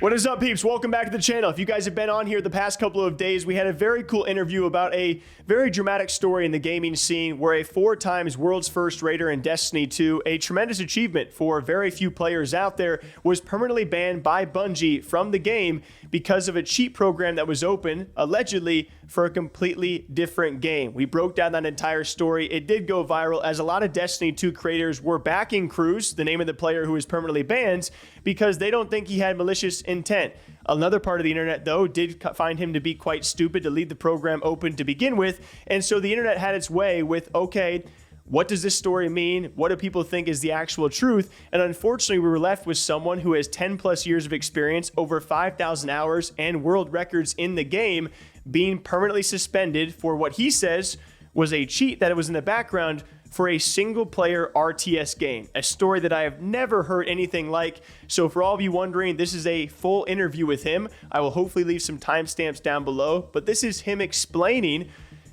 What is up, peeps? Welcome back to the channel. If you guys have been on here the past couple of days, we had a very cool interview about a very dramatic story in the gaming scene where a 4 times world's first raider in Destiny 2, a tremendous achievement for very few players out there, was permanently banned by Bungie from the game because of a cheat program that was open, allegedly, for a completely different game. We broke down that entire story. It did go viral as a lot of Destiny 2 creators were backing Cruz, the name of the player who was permanently banned, because they don't think he had malicious intent. Another part of the internet, though, did find him to be quite stupid to leave the program open to begin with, and so the internet had its way with, okay, what does this story mean? What do people think is the actual truth? And unfortunately, we were left with someone who has 10 plus years of experience, over 5,000 hours, and world records in the game, being permanently suspended for what he says was a cheat that was in the background for a single player RTS game, a story that I have never heard anything like. So for all of you wondering, this is a full interview with him. I will hopefully leave some timestamps down below, but this is him explaining,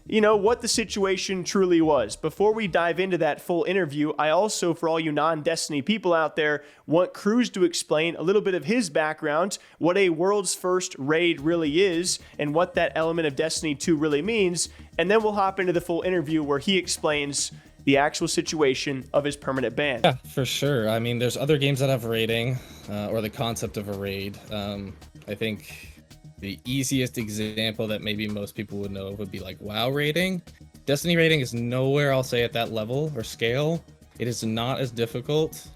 you know, what the situation truly was. Before we dive into that full interview, I also, for all you non-Destiny people out there, want Cruz to explain a little bit of his background, what a world's first raid really is, and what that element of Destiny 2 really means, and then we'll hop into the full interview where he explains the actual situation of his permanent ban. Yeah, for sure. I mean, there's other games that have raiding, or the concept of a raid. I think the easiest example that maybe most people would know would be like WoW raiding. Destiny raiding is nowhere, I'll say, at that level or scale. It is not as difficult.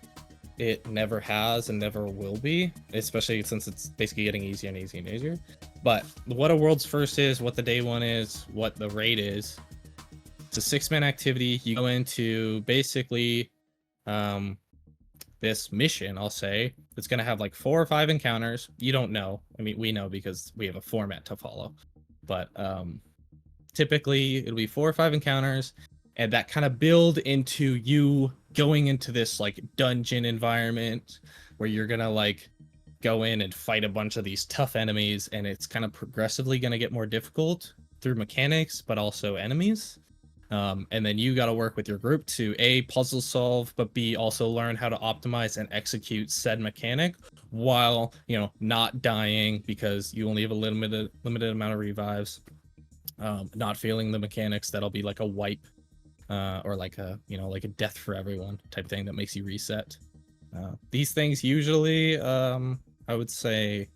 It never has and never will be, especially since it's basically getting easier and easier and easier. But what a world's first is, what the day one is, what the raid is, it's a 6-man activity. You go into basically this mission, I'll say. It's going to have like 4 or 5 encounters. You don't know. I mean, we know because we have a format to follow. But typically, it'll be 4 or 5 encounters. And that kind of build into you going into this like dungeon environment where you're going to like go in and fight a bunch of these tough enemies. And it's kind of progressively going to get more difficult through mechanics, but also enemies. And then you got to work with your group to A, puzzle solve, but B, also learn how to optimize and execute said mechanic while, you know, not dying because you only have a limited amount of revives, not feeling the mechanics that'll be like a wipe, or like a, you know, like a death for everyone type thing that makes you reset. These things usually, I would say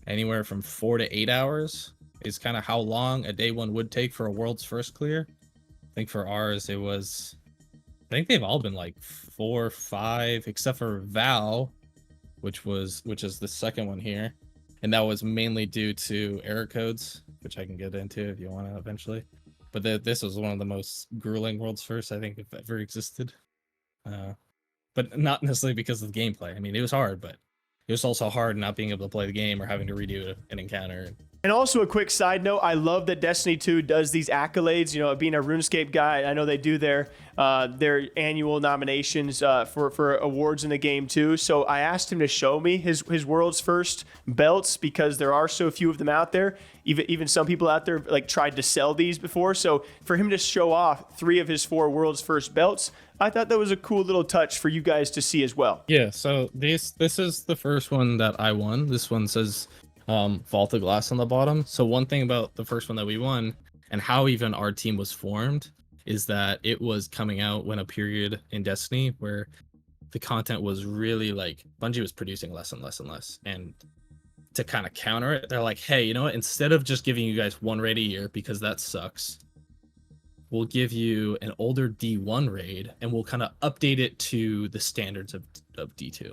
anywhere from 4 to 8 hours is kind of how long a day one would take for a world's first clear. I think for ours, it was, I think they've all been like 4 or 5, except for Val, which is the second one here. And that was mainly due to error codes, which I can get into if you want to eventually. But this was one of the most grueling world's first I think have ever existed. But not necessarily because of the gameplay. I mean, it was hard, but it was also hard not being able to play the game or having to redo an encounter. And also a quick side note, I love that Destiny 2 does these accolades. You know, being a RuneScape guy, I know they do their annual nominations for awards in the game too. So I asked him to show me his world's first belts because there are so few of them out there. Even some people out there like tried to sell these before. So for him to show off 3 of his 4 world's first belts, I thought that was a cool little touch for you guys to see as well. Yeah, so this is the first one that I won. This one says Vault of Glass on the bottom. So one thing about the first one that we won and how even our team was formed is that it was coming out when a period in Destiny where the content was really like Bungie was producing less and less and less. And to kind of counter it, they're like, hey, you know what? Instead of just giving you guys 1 raid a year because that sucks, we'll give you an older D1 raid and we'll kind of update it to the standards of D2.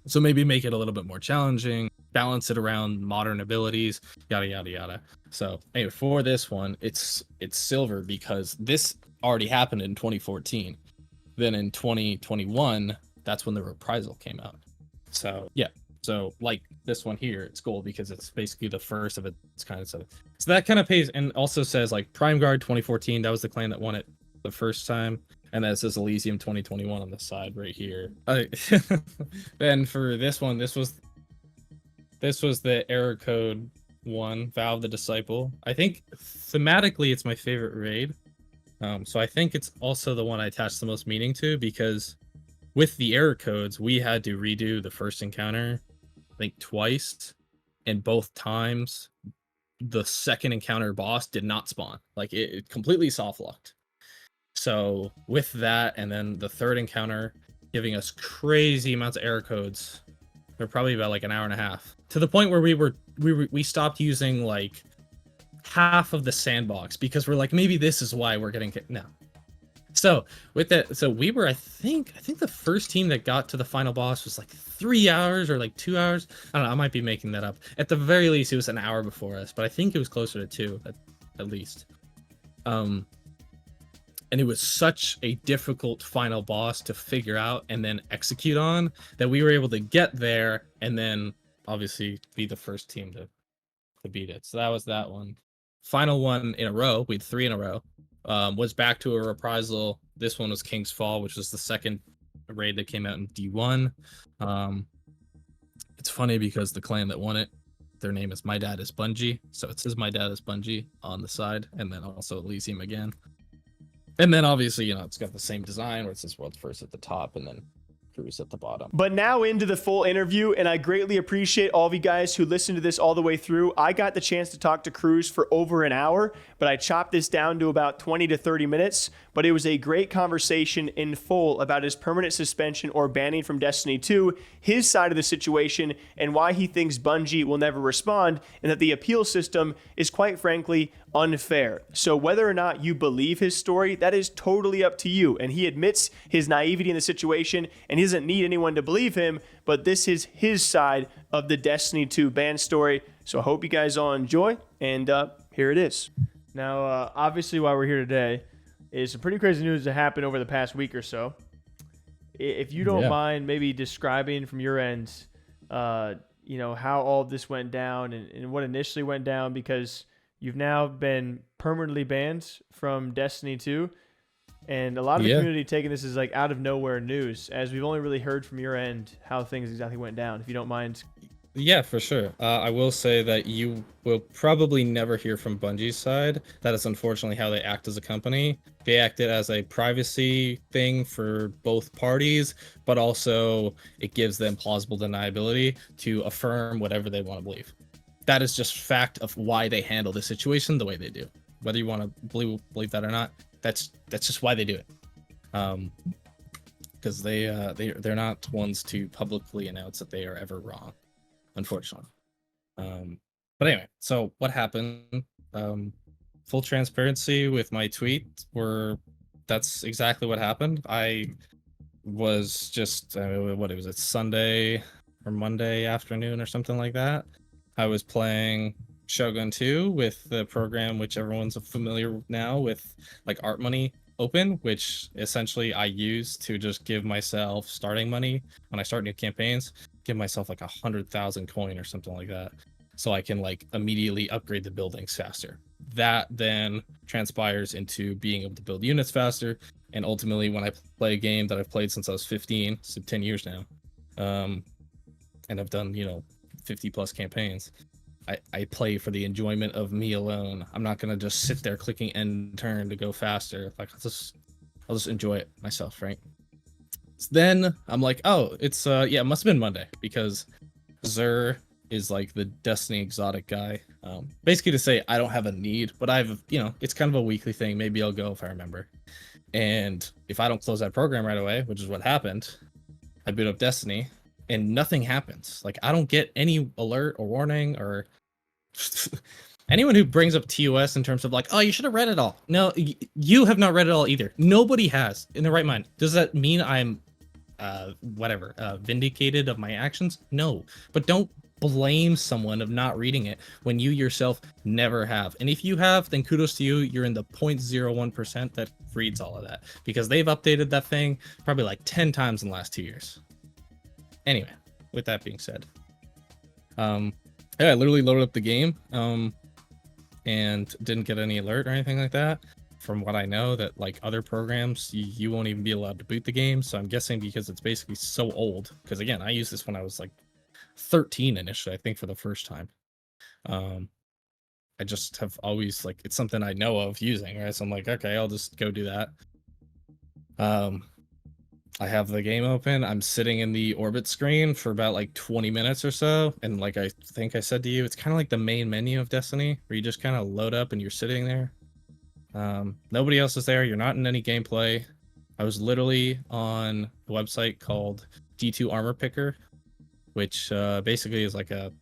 So maybe make it a little bit more challenging, balance it around modern abilities, yada, yada, yada. So anyway, for this one, it's silver because this already happened in 2014. Then in 2021, that's when the reprisal came out. So yeah, so like this one here, it's gold because it's basically the first of its kind of stuff. So that kind of pays and also says like Prime Guard 2014, that was the clan that won it the first time. And then it says Elysium 2021 on the side right here. Then for this one, this was the error code one, Valve the Disciple. I think thematically it's my favorite raid. So I think it's also the one I attach the most meaning to because with the error codes, we had to redo the first encounter I think twice, and both times the second encounter boss did not spawn. Like it completely soft locked. So with that, and then the third encounter giving us crazy amounts of error codes, they're probably about like an hour and a half, to the point where we stopped using like half of the sandbox because we're like, maybe this is why we're getting no. So with that, so we were, I think the first team that got to the final boss was like 3 hours or like 2 hours. I don't know, I might be making that up. At the very least, it was an hour before us, but I think it was closer to 2 at least. And it was such a difficult final boss to figure out and then execute on that we were able to get there and then obviously be the first team to beat it. So that was that one. Final one in a row, we had 3 in a row, was back to a reprisal. This one was King's Fall, which was the second raid that came out in D1. It's funny because the clan that won it, their name is My Dad is Bungie. So it says My Dad is Bungie on the side, and then also Elysium again. And then obviously, you know, it's got the same design where it says World's First at the top and then Cruz at the bottom. But now into the full interview, and I greatly appreciate all of you guys who listened to this all the way through. I got the chance to talk to Cruz for over an hour, but I chopped this down to about 20 to 30 minutes. But it was a great conversation in full about his permanent suspension or banning from Destiny 2, his side of the situation, and why he thinks Bungie will never respond, and that the appeal system is quite frankly unfair. So whether or not you believe his story, that is totally up to you. And he admits his naivety in the situation, and he doesn't need anyone to believe him, but this is his side of the Destiny 2 ban story. So I hope you guys all enjoy, and here it is. Now, obviously, why we're here today is some pretty crazy news that happened over the past week or so. If you don't mind maybe describing from your end, you know, how all of this went down and what initially went down, because you've now been permanently banned from Destiny 2, and a lot of the community taking this as like out of nowhere news, as we've only really heard from your end how things exactly went down. If you don't mind. Yeah, for sure. I will say that you will probably never hear from Bungie's side. That is unfortunately how they act as a company. They acted as a privacy thing for both parties, but also it gives them plausible deniability to affirm whatever they want to believe. That is just fact of why they handle the situation the way they do. Whether you want to believe that or not, that's just why they do it. Because they're not ones to publicly announce that they are ever wrong, unfortunately. But anyway, so what happened? Full transparency with my tweet, that's exactly what happened. I was just Sunday or Monday afternoon or something like that. I was playing Shogun 2 with the program which everyone's familiar now with, like ArtMoney open, which essentially I use to just give myself starting money when I start new campaigns, give myself like 100,000 coin or something like that, so I can like immediately upgrade the buildings faster. That then transpires into being able to build units faster, and ultimately when I play a game that I've played since I was 15, so 10 years now, and I've done, you know, 50 plus campaigns, I play for the enjoyment of me alone. I'm not gonna just sit there clicking end turn to go faster. Like I'll just enjoy it myself, right? So then I'm like, oh, it's it must have been Monday, because Zur is like the Destiny exotic guy. Basically to say I don't have a need, but it's kind of a weekly thing. Maybe I'll go if I remember. And if I don't close that program right away, which is what happened, I boot up Destiny and nothing happens. Like I don't get any alert or warning or anyone who brings up TOS in terms of like, oh, you should have read it all. No, you have not read it all either. Nobody has in their right mind. Does that mean I'm vindicated of my actions? No, but don't blame someone of not reading it when you yourself never have. And if you have, then kudos to you. You're in the 0.01% that reads all of that, because they've updated that thing probably like 10 times in the last 2 years. Anyway, with that being said, I literally loaded up the game and didn't get any alert or anything like that. From what I know, that like other programs, you won't even be allowed to boot the game. So I'm guessing because it's basically so old, because again, I used this when I was like 13 initially, I think, for the first time. I just have always like, it's something I know of using, right? So I'm like, okay, I'll just go do that. I have the game open. I'm sitting in the orbit screen for about like 20 minutes or so. And like I think I said to you, it's kind of like the main menu of Destiny where you just kind of load up and you're sitting there. Nobody else is there. You're not in any gameplay. I was literally on a website called D2 Armor Picker, which basically is like a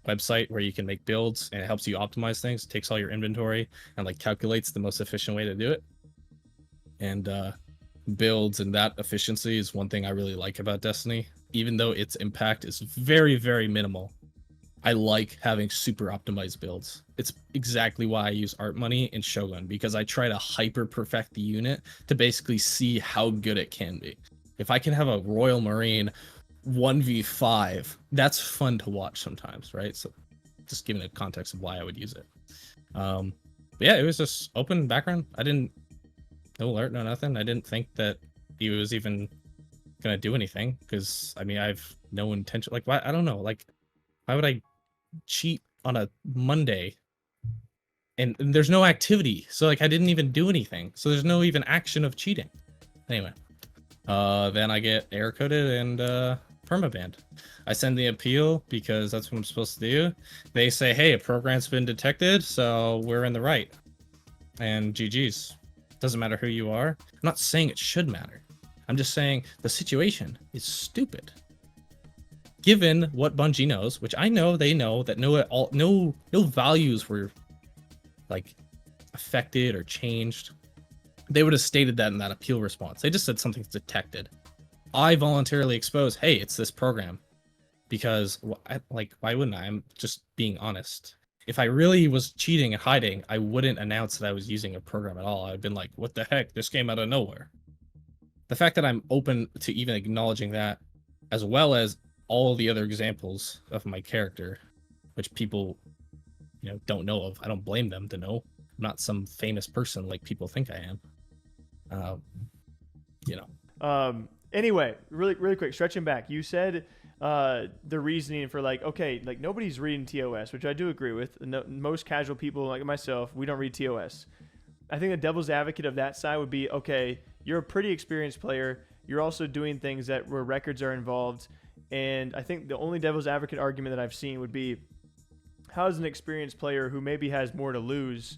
website where you can make builds and it helps you optimize things. It takes all your inventory and like calculates the most efficient way to do it. And builds and that efficiency is one thing I really like about Destiny, even though its impact is very, very minimal. I like having super optimized builds. It's exactly why I use ArtMoney and Shogun, because I try to hyper perfect the unit to basically see how good it can be. If I can have a Royal Marine 1v5, that's fun to watch sometimes, right? So just giving a context of why I would use it. But yeah, it was just open background. I didn't, no alert, no nothing. I didn't think that he was even gonna do anything, because I mean, I've no intention, like, why, I don't know, like, why would I cheat on a Monday and there's no activity? So like I didn't even do anything, so there's no even action of cheating. Anyway, then I get error coded and permabanned. I send the appeal because that's what I'm supposed to do. They say, hey, a program's been detected, so we're in the right, and GG's. Doesn't matter who you are. I'm not saying it should matter. I'm just saying the situation is stupid. Given what Bungie knows, which I know they know, that no values were like affected or changed, they would have stated that in that appeal response. They just said something's detected. I voluntarily exposed, hey, it's this program, because why wouldn't I? I'm just being honest. If I really was cheating and hiding, I wouldn't announce that I was using a program at all. I'd been like, what the heck? This came out of nowhere. The fact that I'm open to even acknowledging that, as well as all the other examples of my character, which people, don't know of. I don't blame them to know. I'm not some famous person like people think I am. Anyway, really quick, stretching back, you said the reasoning for nobody's reading TOS, which I do agree with. Most casual people like myself, we don't read TOS. I think the devil's advocate of that side would be, okay, you're a pretty experienced player. You're also doing things where records are involved. And I think the only devil's advocate argument that I've seen would be, how does an experienced player who maybe has more to lose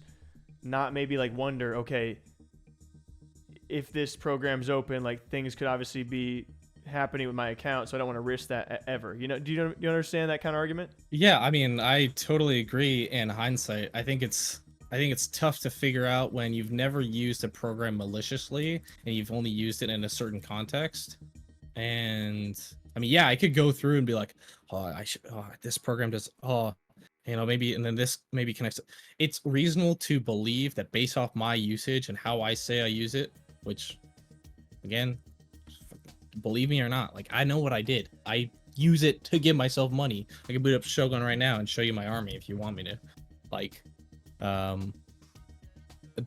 not maybe wonder, okay, if this program's open, things could obviously be happening with my account, so I don't want to risk that ever. Do you understand that kind of argument? Yeah, I mean, I totally agree. In hindsight, I think it's tough to figure out when you've never used a program maliciously and you've only used it in a certain context. And I mean, yeah, I could go through and be like, this program does, maybe, and then this maybe connects. It's reasonable to believe that based off my usage and how I say I use it, which, again, believe me or not, I know what I did. I use it to give myself money. I can boot up Shogun right now and show you my army if you want me to.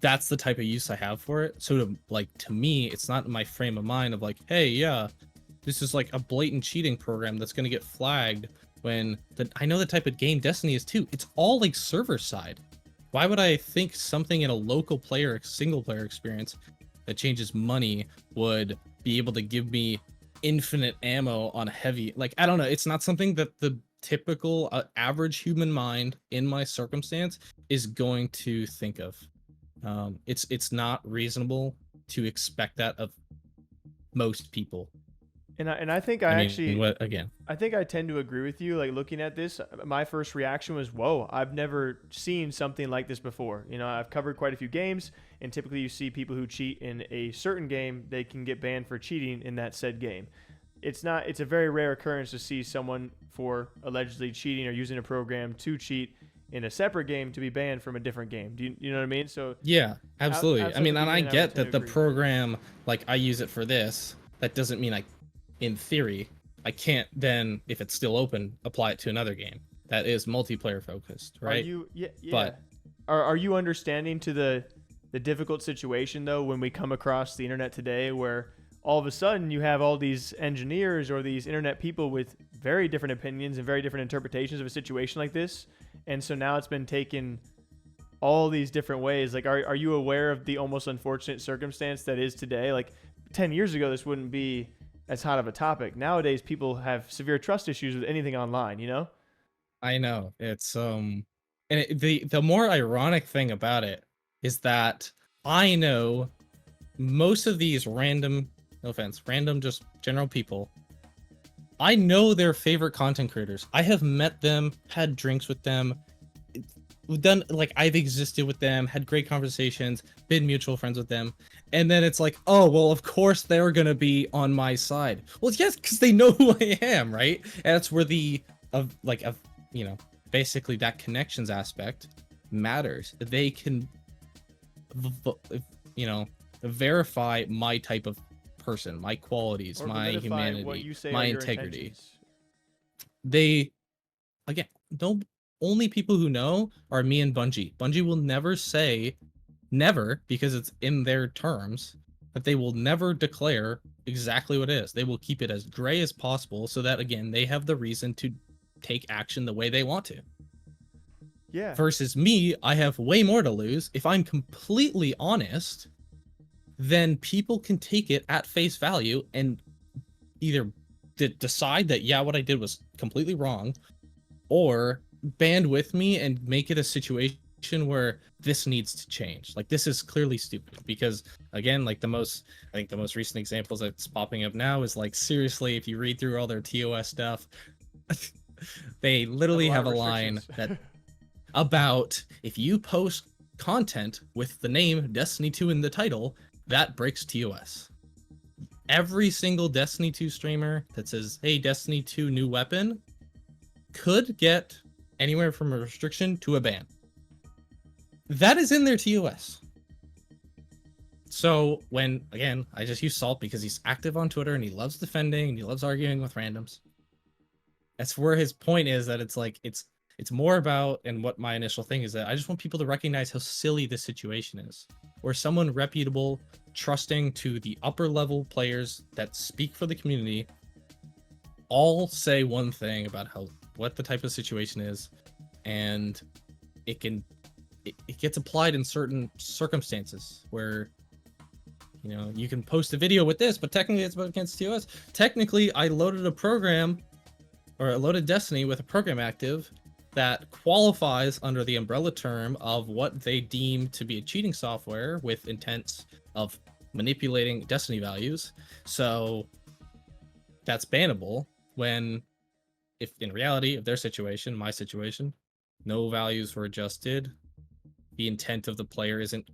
That's the type of use I have for it. So to me, it's not in my frame of mind of hey, yeah, this is a blatant cheating program that's going to get flagged, when I know the type of game Destiny is too. It's all server side. Why would I think something in a local player, single player experience that changes money would be able to give me infinite ammo on heavy? I don't know. It's not something that the typical average human mind in my circumstance is going to think of. It's not reasonable to expect that of most people. And I think I think I tend to agree with you. Looking at this, my first reaction was, whoa, I've never seen something like this before. I've covered quite a few games, and typically you see people who cheat in a certain game, they can get banned for cheating in that said game. It's a very rare occurrence to see someone for allegedly cheating or using a program to cheat in a separate game to be banned from a different game. Do you know what I mean? So yeah, absolutely. I mean, and I get that the program, I use it for this. That doesn't mean in theory, I can't then, if it's still open, apply it to another game that is multiplayer focused, right? But are you understanding to the difficult situation though when we come across the internet today, where all of a sudden you have all these engineers or these internet people with very different opinions and very different interpretations of a situation like this, and so now it's been taken all these different ways. Are you aware of the almost unfortunate circumstance that is today? 10 years ago, this wouldn't be as hot of a topic. Nowadays, people have severe trust issues with anything online, you know? I know. It's and the more ironic thing about it is that I know most of these random, no offense, random just general people, I know their favorite content creators. I have met them, had drinks with them, done like I've existed with them, had great conversations, been mutual friends with them, and then it's like, oh well, of course they're gonna be on my side. Well, yes, because they know who I am, right? And that's where the you know, basically that connections aspect matters. They can, you know, verify my type of person, my qualities, Or my validify humanity, what you say my are your integrity. intentions. They, again, don't only people who know are me and Bungie. Bungie will never say, never, because it's in their terms, that they will never declare exactly what it is. They will keep it as gray as possible so that, again, they have the reason to take action the way they want to. Yeah. Versus me, I have way more to lose. If I'm completely honest, then people can take it at face value and either decide that, yeah, what I did was completely wrong, or band with me and make it a situation where this needs to change. Like, this is clearly stupid. Because again, like I think the most recent examples that's popping up now is like, seriously, if you read through all their TOS stuff, they literally have a line that about if you post content with the name Destiny 2 in the title, that breaks TOS. Every single Destiny 2 streamer that says, hey, Destiny 2 new weapon, could get anywhere from a restriction to a ban. That is in their TOS. So when, again, I just use Salt because he's active on Twitter and he loves defending and he loves arguing with randoms. That's where his point is, that it's like, it's more about, and what my initial thing is, that I just want people to recognize how silly this situation is. Where someone reputable, trusting to the upper level players that speak for the community, all say one thing about what the type of situation is, and it gets applied in certain circumstances where, you know, you can post a video with this, but technically it's against TOS. Technically, I loaded a program, or I loaded Destiny with a program active that qualifies under the umbrella term of what they deem to be a cheating software with intents of manipulating Destiny values. So that's bannable, when, if in reality, if their situation, my situation, no values were adjusted, the intent of the player isn't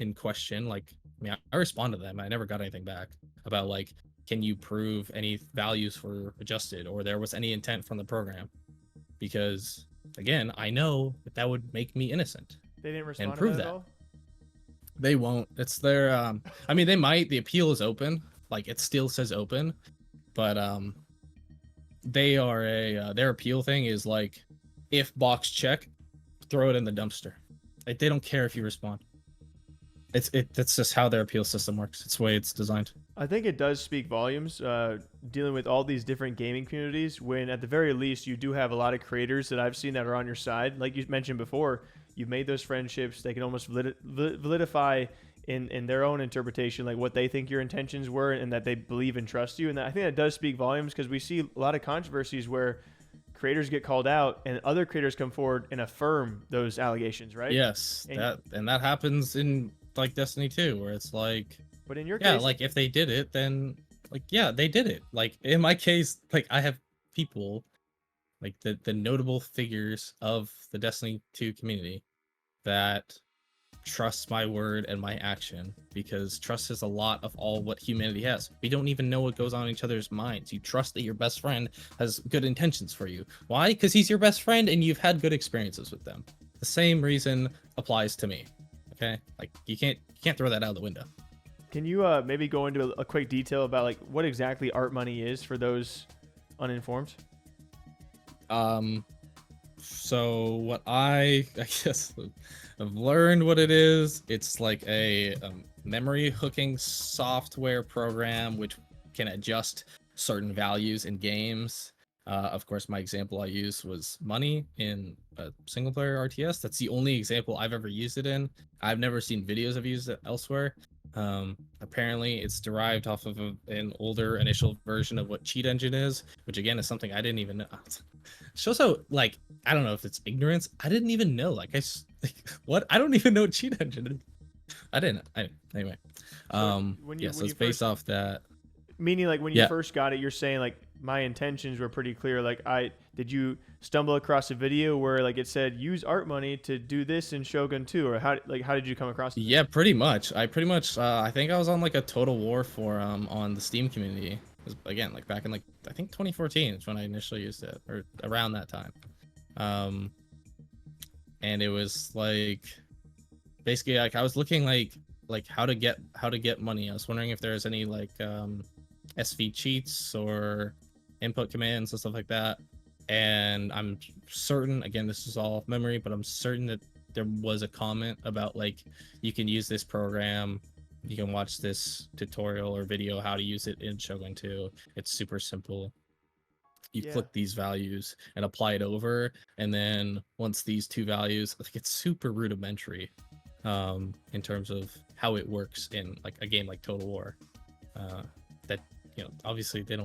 in question. Like, I mean, I responded to them. I never got anything back about, like, can you prove any values were adjusted or there was any intent from the program? Because, again, I know that would make me innocent. They didn't respond and prove to that that. at all? They won't. It's their, I mean, they might. The appeal is open. Like, it still says open. But, they are their appeal thing is like, if box check, throw it in the dumpster. Like, they don't care if you respond. That's just how their appeal system works. It's the way it's designed. I think it does speak volumes, dealing with all these different gaming communities, when at the very least you do have a lot of creators that I've seen that are on your side. Like you mentioned before, you've made those friendships. They can almost validify in their own interpretation, like what they think your intentions were, and that they believe and trust you. And I think that does speak volumes, because we see a lot of controversies where creators get called out and other creators come forward and affirm those allegations, right? Yes, and that happens in, like, Destiny 2, where it's like, but in your yeah, case, like, if they did it, then, like, yeah, they did it. Like, in my case, like, I have people, like, the notable figures of the Destiny 2 community that trust my word and my action, because trust is a lot of all what humanity has. We don't even know what goes on in each other's minds. You trust that your best friend has good intentions for you. Why? Because he's your best friend and you've had good experiences with them. The same reason applies to me. Okay, like, you can't throw that out the window. can you maybe go into a quick detail about like what exactly ArtMoney is for those uninformed? So what I guess I've learned what it is. It's like a memory hooking software program which can adjust certain values in games. Of course, my example I used was money in a single player RTS. That's the only example I've ever used it in. I've never seen videos of used it elsewhere. Apparently it's derived off of an older initial version of what cheat engine is, which again is something I didn't even know. Shows how, like, I don't know if it's ignorance. I didn't even know. What? I don't even know what cheat engine is. I didn't. Anyway. So it's based off that. Meaning, like, when you first got it, you're saying, like, my intentions were pretty clear. Like, did you stumble across a video where, like, it said use ArtMoney to do this in Shogun 2, or how did you come across it? Yeah, pretty much. I think I was on like a Total War forum on the Steam community. It was, again, like back in like I think 2014 is when I initially used it, or around that time. And it was like basically like I was looking like how to get money. I was wondering if there's any like SV cheats or input commands and stuff like that. And I'm certain, again, this is all memory, but I'm certain that there was a comment about like you can use this program, you can watch this tutorial or video how to use it in Shogun 2. It's super simple. You click these values and apply it over, and then once these two values, I think it's super rudimentary in terms of how it works in like a game like Total War. That, you know, obviously they're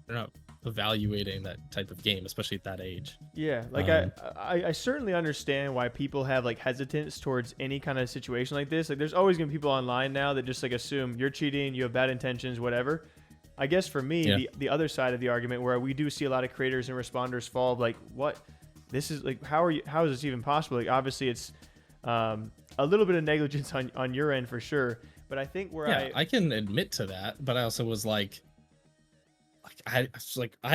not evaluating that type of game, especially at that age. Yeah, like I certainly understand why people have like hesitance towards any kind of situation like this. Like, there's always gonna be people online now that just like assume you're cheating, you have bad intentions, whatever. I guess for me, the other side of the argument, where we do see a lot of creators and responders fall, like, what? This is like, how is this even possible? Like, obviously it's a little bit of negligence on your end for sure. But I think where I can admit to that, but I also was like I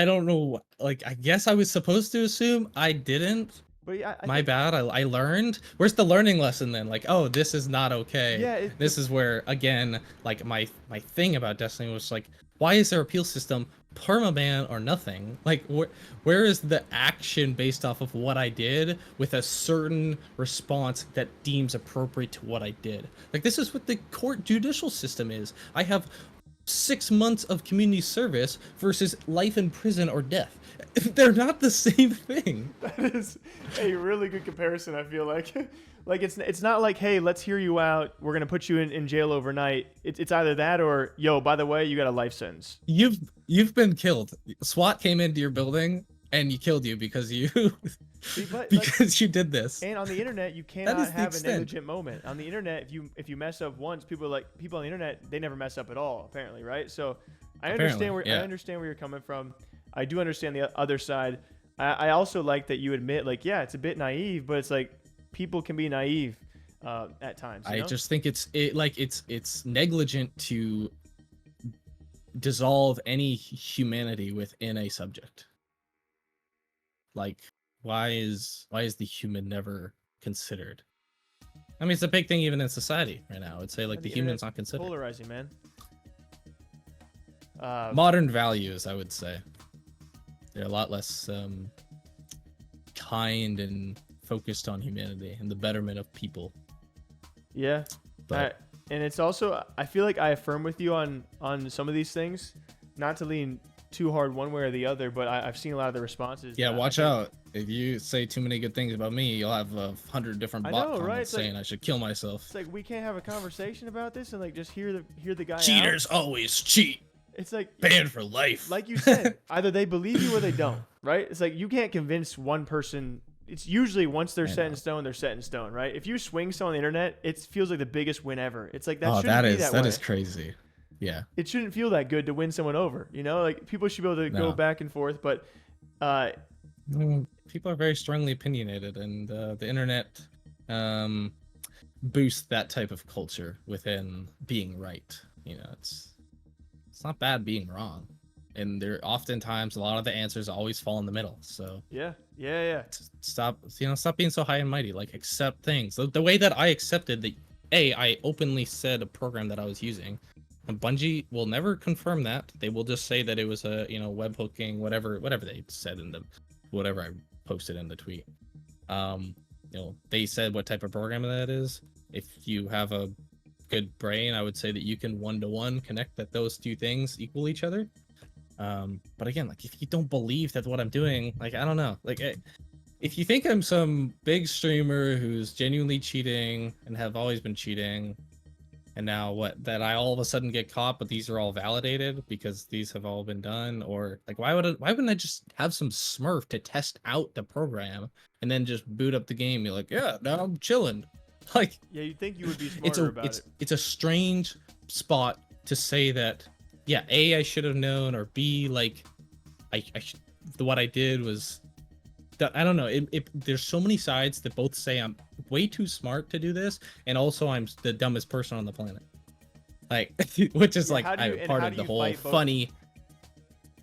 don't know, like I guess I was supposed to assume. I didn't. But yeah, my bad. I learned. Where's the learning lesson then? Like, oh, this is not okay. Yeah, this is where, again, like my thing about Destiny was like, why is there a appeal system, permaban or nothing? Like, where is the action based off of what I did with a certain response that deems appropriate to what I did? Like, this is what the court judicial system is. I have 6 months of community service versus life in prison or death. They're not the same thing. That is a really good comparison, I feel like. Like, it's not like, hey, let's hear you out, we're gonna put you in jail overnight. It's either that or, yo, by the way, you got a life sentence. You've been killed. SWAT came into your building and you killed you because you you did this. And on the internet, you cannot have a negligent moment. On the internet, if you mess up once, people on the internet, they never mess up at all, apparently, right? So I understand where you're coming from. I do understand the other side. I also like that you admit, like, yeah, it's a bit naive, but it's like people can be naive at times. You know? I just think it's negligent to dissolve any humanity within a subject. Like, why is the human never considered? I mean, it's a big thing even in society right now. I'd say like the human's not considered. Polarizing, man. Modern values, I would say, they're a lot less kind and focused on humanity and the betterment of people. Yeah, but and it's also, I feel like I affirm with you on some of these things, not to lean too hard one way or the other, but I've seen a lot of the responses. Yeah, watch out. If you say too many good things about me, you'll have 100 different bot comments saying I should kill myself. It's like, we can't have a conversation about this and like just hear the guy Cheaters out. Always cheat. It's like banned for life. Like you said, either they believe you or they don't, right? It's like you can't convince one person. It's usually once they're set in stone, they're set in stone, right? If you swing someone on the internet, it feels like the biggest win ever. It's like that shouldn't be that way. That is crazy. Yeah. It shouldn't feel that good to win someone over, you know? Like, people should be able to go back and forth, but people are very strongly opinionated, and the internet boosts that type of culture within being right. You know, it's not bad being wrong, and there oftentimes a lot of the answers always fall in the middle. So yeah. Stop being so high and mighty. Like, accept things. The way that I accepted that, I openly said a program that I was using. And Bungie will never confirm that. They will just say that it was a web hooking, whatever they said in whatever I posted in the tweet. They said what type of program that is. If you have a good brain, I would say that you can one-to-one connect that those two things equal each other. But again, like, if you don't believe that what I'm doing, like, I don't know, like, if you think I'm some big streamer who's genuinely cheating and have always been cheating, And now what? That I all of a sudden get caught, but these are all validated because these have all been done, or like why wouldn't I just have some Smurf to test out the program and then just boot up the game? And be like, yeah, now I'm chilling. Like, Yeah, you'd think you would be smarter about it. It's a strange spot to say that. Yeah, A, I should have known, or B, like, what I did was. I don't know. There's so many sides that both say I'm way too smart to do this, and also I'm the dumbest person on the planet. Like, which is like part of the whole funny.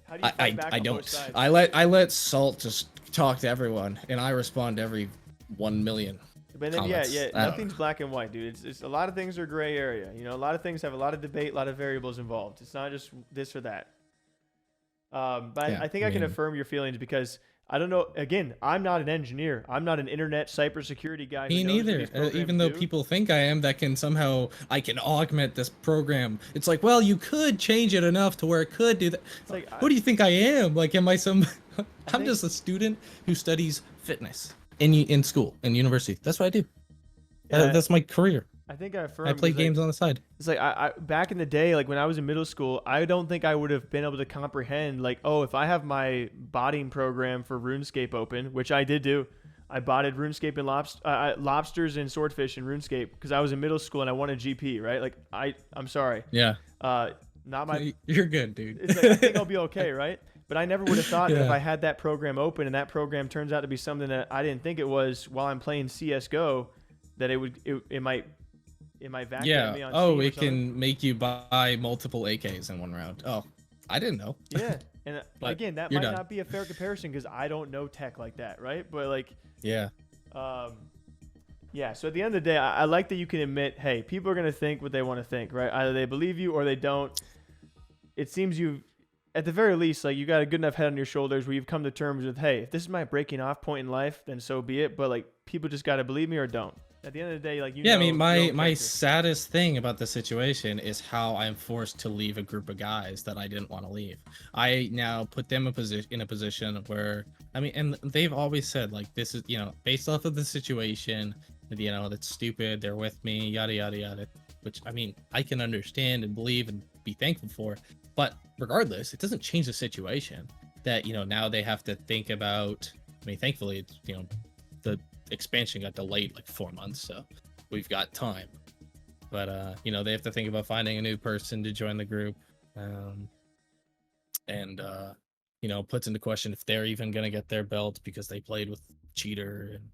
How do you fight back I on don't. both sides? I let Salt just talk to everyone, and I respond to every 1 million. But then comments. yeah, nothing's black and white, dude. It's a lot of things are gray area. You know, a lot of things have a lot of debate, a lot of variables involved. It's not just this or that. But Yeah, I think I can affirm your feelings because I don't know. Again, I'm not an engineer. I'm not an internet cybersecurity guy. Me neither. Even though people think I am, that can somehow I can augment this program. It's like, well, you could change it enough to where it could do that. It's like, who do you think I am? Like, am I some? I'm just a student who studies fitness in school in university. That's what I do. That's my career. I think I affirm. I play games on the side. It's like I back in the day, like when I was in middle school, I don't think I would have been able to comprehend like, oh, if I have my botting program for RuneScape open, which I did do, I botted RuneScape and lobsters and swordfish in RuneScape because I was in middle school and I wanted GP, right? Like I'm sorry. Yeah. Not my. You're good, dude. It's like, I think I'll be okay, right? But I never would have thought that if I had that program open and that program turns out to be something that I didn't think it was while I'm playing CS:GO, that it might vacuum me on Steam it can make you buy multiple AKs in one round. Oh, I didn't know. Yeah, and again, that might not be a fair comparison because I don't know tech like that, right? But like, yeah. So at the end of the day, I like that you can admit, hey, people are gonna think what they want to think, right? Either they believe you or they don't. It seems you've, at the very least, like you got a good enough head on your shoulders where you've come to terms with, hey, if this is my breaking off point in life, then so be it. But like, people just gotta believe me or don't. At the end of the day, like I mean, my saddest thing about the situation is how I'm forced to leave a group of guys that I didn't want to leave. I now put them in a position where, I mean, and they've always said like, this is, based off of the situation, that's stupid. They're with me, yada yada yada. Which I mean, I can understand and believe and be thankful for. But regardless, it doesn't change the situation that now they have to think about. I mean, thankfully, the expansion got delayed like 4 months, so we've got time. But they have to think about finding a new person to join the group, and puts into question if they're even gonna get their belt because they played with cheater. And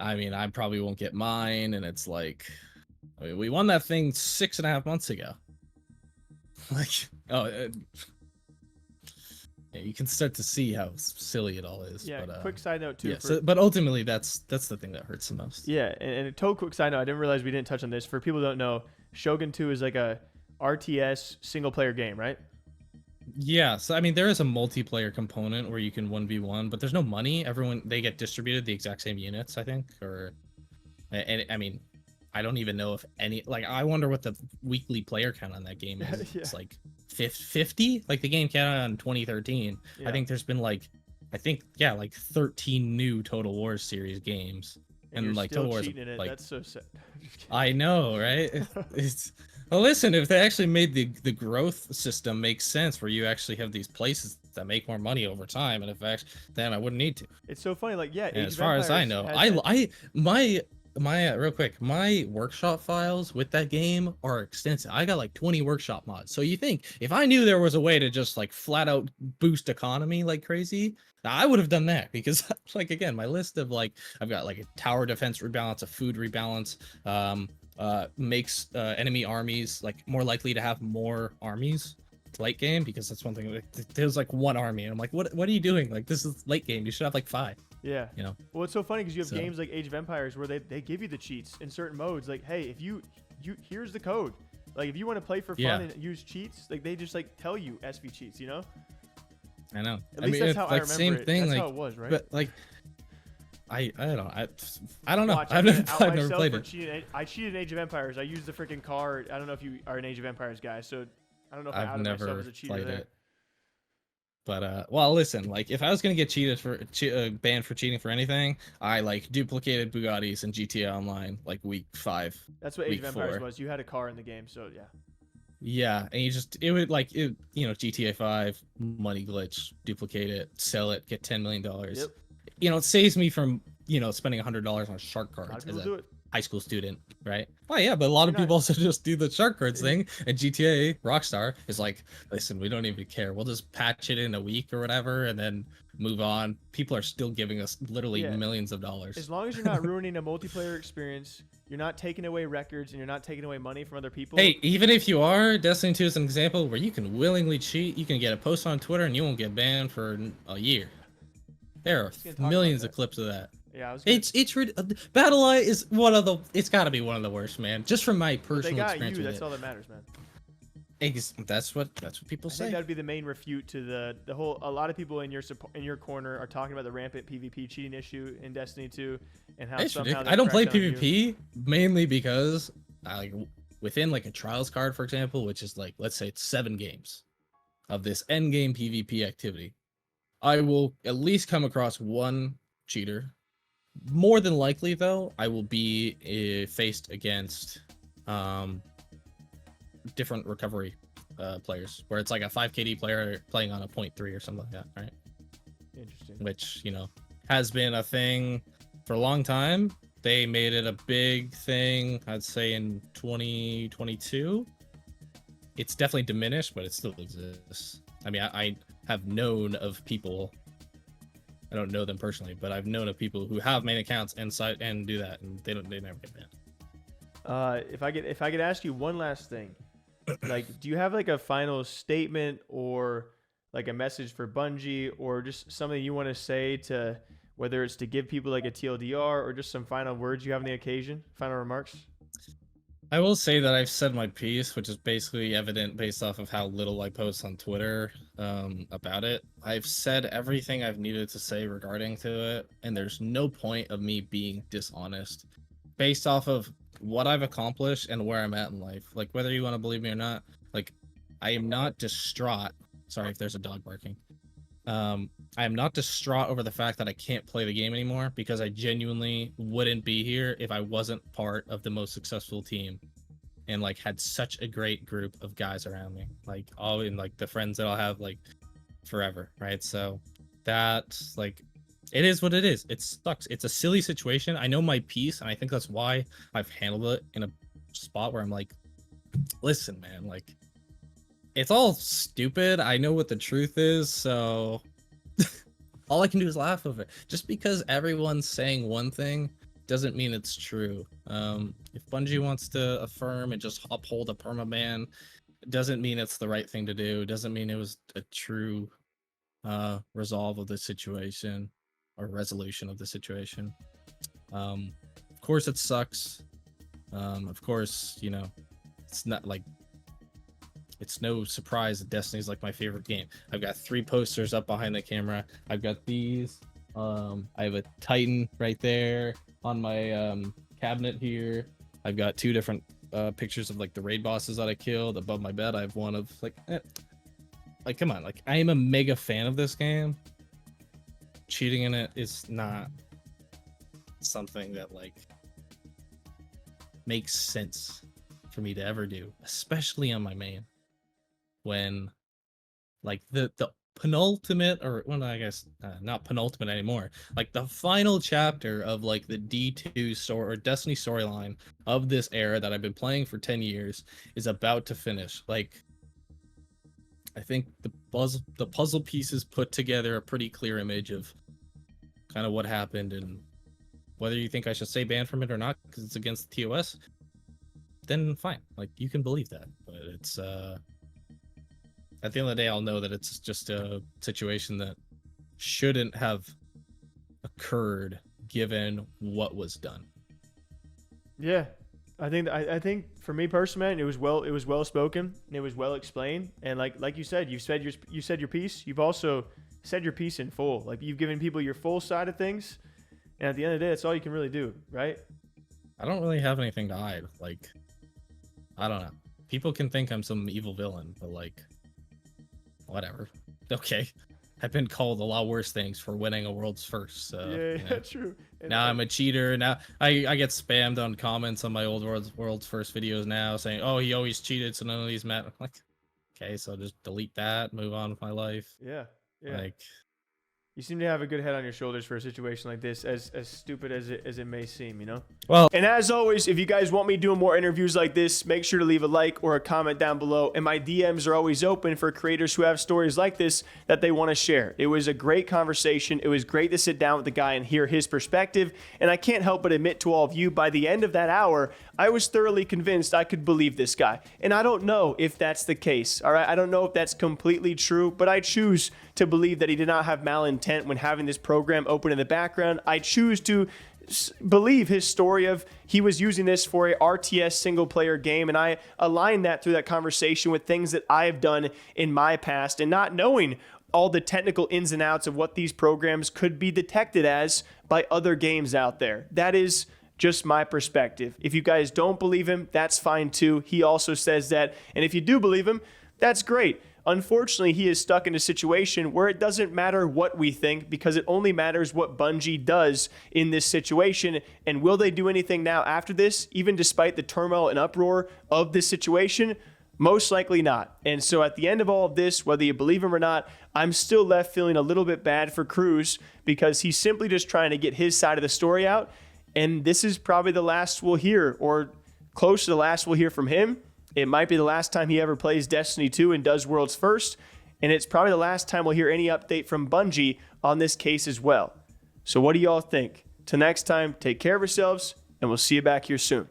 I mean, I probably won't get mine, and it's like, I mean, we won that thing 6.5 months ago. Like, yeah, you can start to see how silly it all is. Yeah, but, quick side note too. Yeah, but ultimately, that's the thing that hurts the most. Yeah, and a total quick side note. I didn't realize we didn't touch on this. For people who don't know, Shogun 2 is like a RTS single player game, right? Yeah, so I mean, there is a multiplayer component where you can 1v1, but there's no money. They get distributed the exact same units, I think, and I mean, I don't even know if any, like, I wonder what the weekly player count on that game is. Yeah. It's like 50. Like the game came out in 2013. Yeah. I think there's been like 13 new Total War series games, and like Total Wars, like, that's so sad. I know, right? It's well, listen, if they actually made the growth system make sense, where you actually have these places that make more money over time, and then I wouldn't need to. It's so funny, like, yeah. As far as I know, my real quick, my workshop files with that game are extensive. I got like 20 workshop mods. So you think if I knew there was a way to just like flat out boost economy like crazy, I would have done that, because like, again, my list of like, I've got like a tower defense rebalance, a food rebalance, makes enemy armies like more likely to have more armies late game, because that's one thing. Like, there's like one army and I'm like, what are you doing? Like, this is late game, you should have like 5. Yeah. Well, it's so funny because you have games like Age of Empires where they give you the cheats in certain modes. Like, hey, if you here's the code. Like, if you want to play for fun and use cheats, like they just like tell you SV cheats. I know. At least that's how I remember same it. thing. That's like, how it was, right? But like, I don't know. Watch, I've never played it. I cheated in Age of Empires. I used the freaking card. I don't know if you are an Age of Empires guy, so I don't know if I outed myself as a cheater there. But well, listen, like if I was gonna get banned for cheating for anything, I like duplicated Bugattis in GTA Online like week 5. That's what Age week of Empires 4. was. You had a car in the game, so yeah. Yeah, and it would like it, GTA 5 money glitch, duplicate it, sell it, get $10 million. Yep. It saves me from spending $100 on shark A lot cards of as people a do it. high school student, right? Oh yeah, but a lot of people also just do the shark cards thing. And GTA Rockstar is like, listen, we don't even care. We'll just patch it in a week or whatever, and then move on. People are still giving us literally millions of dollars. As long as you're not ruining a multiplayer experience, you're not taking away records, and you're not taking away money from other people. Hey, even if you are, Destiny 2 is an example where you can willingly cheat. You can get a post on Twitter and you won't get banned for a year. There are millions of clips of that. Yeah, it's BattleEye is it's got to be one of the worst, man. Just from my personal experience with that's all that matters, man. That's what people say. I think that'd be the main refute to the whole. A lot of people in your corner are talking about the rampant PvP cheating issue in Destiny 2 and how somehow I don't play PvP mainly because within like a trials card, for example, which is like, let's say it's 7 games of this end game PvP activity, I will at least come across one cheater. More than likely, though, I will be faced against different recovery players, where it's like a 5 KD player playing on a 0.3 or something like that, right? Interesting. Which, has been a thing for a long time. They made it a big thing, I'd say, in 2022. It's definitely diminished, but it still exists. I mean, I have known of people. I don't know them personally, but I've known of people who have main accounts and do that, and they never get banned. If I could ask you one last thing, like, do you have like a final statement or like a message for Bungie, or just something you want to say to, whether it's to give people like a TLDR or just some final words you have on the occasion, final remarks? I will say that I've said my piece, which is basically evident based off of how little I post on Twitter about it. I've said everything I've needed to say regarding to it, and there's no point of me being dishonest based off of what I've accomplished and where I'm at in life. Like, whether you want to believe me or not, like, I am not distraught. Sorry if there's a dog barking. I am not distraught over the fact that I can't play the game anymore, because I genuinely wouldn't be here if I wasn't part of the most successful team and like had such a great group of guys around me, like all in like the friends that I'll have like forever, right? So that's like, it is what it is. It sucks. It's a silly situation. I know my piece, and I think that's why I've handled it in a spot where I'm like, listen, man, like, it's all stupid. I know what the truth is, so all I can do is laugh over it. Just because everyone's saying one thing doesn't mean it's true. If Bungie wants to affirm and just uphold a permaban, it doesn't mean it's the right thing to do. It doesn't mean it was a true resolve of the situation or resolution of the situation. Of course it sucks. Of course, it's not like, it's no surprise that Destiny's like my favorite game. I've got 3 posters up behind the camera. I've got these. I have a Titan right there on my cabinet here. I've got 2 different pictures of like the raid bosses that I killed. Above my bed, I have one of like come on, like, I am a mega fan of this game. Cheating in it is not something that like makes sense for me to ever do, especially on my main. When like the penultimate, or well, I guess not penultimate anymore, like the final chapter of like the D2 story or Destiny storyline of this era that I've been playing for 10 years is about to finish. Like, I think the puzzle pieces put together a pretty clear image of kind of what happened, and whether you think I should say ban from it or not because it's against the TOS, then fine, like, you can believe that. But it's at the end of the day, I'll know that it's just a situation that shouldn't have occurred given what was done. Yeah, I think for me personally, man, it was well spoken and it was well explained. And like you said your piece. You've also said your piece in full. Like, you've given people your full side of things, and at the end of the day, that's all you can really do, right? I don't really have anything to hide. Like, I don't know. People can think I'm some evil villain, but like, whatever. Okay. I've been called a lot worse things for winning a world's first. So Yeah, true. And now I'm a cheater. Now I get spammed on comments on my old world's first videos now saying, "Oh, he always cheated, so none of these matter." I'm like, okay, so just delete that, move on with my life. yeah. Like, You seem to have a good head on your shoulders for a situation like this, as stupid as it may seem, you know? well, And as always, if you guys want me doing more interviews like this, make sure to leave a like or a comment down below. And my DMs are always open for creators who have stories like this that they want to share. It was a great conversation. It was great to sit down with the guy and hear his perspective. And I can't help but admit to all of you, by the end of that hour, I was thoroughly convinced I could believe this guy. And I don't know if that's the case, all right? I don't know if that's completely true, but I choose to believe that he did not have malintent when having this program open in the background. I choose to believe his story of he was using this for a RTS single player game, and I align that through that conversation with things that I have done in my past, and not knowing all the technical ins and outs of what these programs could be detected as by other games out there. That is just my perspective. If you guys don't believe him, that's fine too. He also says that, and if you do believe him, that's great. Unfortunately, he is stuck in a situation where it doesn't matter what we think, because it only matters what Bungie does in this situation. And will they do anything now after this, even despite the turmoil and uproar of this situation? Most likely not. And so at the end of all of this, whether you believe him or not, I'm still left feeling a little bit bad for Cruz, because he's simply just trying to get his side of the story out. And this is probably the last we'll hear, or close to the last we'll hear from him. It might be the last time he ever plays Destiny 2 and does Worlds First, and it's probably the last time we'll hear any update from Bungie on this case as well. So what do y'all think? Till next time, take care of yourselves, and we'll see you back here soon.